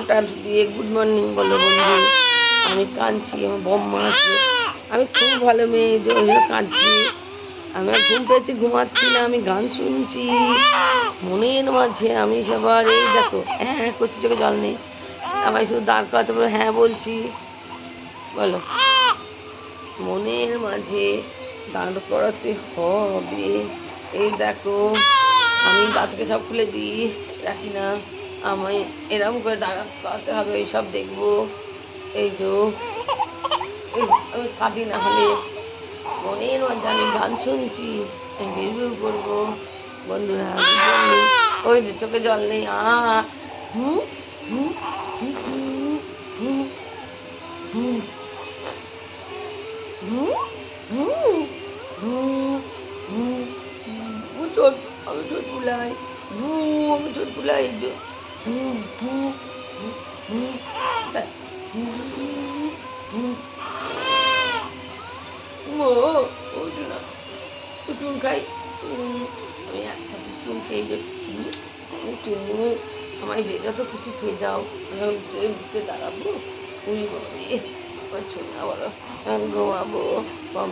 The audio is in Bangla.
ফোনটা দিয়ে গুড মর্নিং বলো বন্ধু। আমি কাঁদছি, আমার বম্মা আছে, আমি খুব ভালো মেয়ে, জোর কাঁদছি। আমি আর ঘুম পেয়েছি, ঘুমাচ্ছি না, আমি গান শুনছি মনের মাঝে। আমি সবার এই দেখো হ্যাঁ হ্যাঁ করছি, চোখে জল নেই, আমায় শুধু দাঁড় করাতে বলে হ্যাঁ বলছি বলো। মনের মাঝে দাঁড় করাতে হবে। এই দেখো আমি গা থেকে সব খুলে দিই, রাখি না, আমায় এরম করে দাঁড়া করাতে হবে, ওই সব দেখবো। এই যে আমি কাঁদি না হলে, মনের মধ্যে আমি গান শুনছি, আমি বিড়বিড় করবো বন্ধুরা। ওই যে চোখে জল নেই, হুম হুম হুম হুম হুম হুম হুম হুম হুম হুম ছোট, আমি ছোট বুলাই, আমি ছোট বুলাই, হুম হুম হুম হুম ও ওঠো না, চুন খাই, আমি একটা চুন খেয়ে চুমু, আমায় যে যত খুশি খেয়ে যাও, আমি উঠে দাঁড়াবো, উড়ি বাবা আমার ছোনা বলো, আমি ঘুমাবো।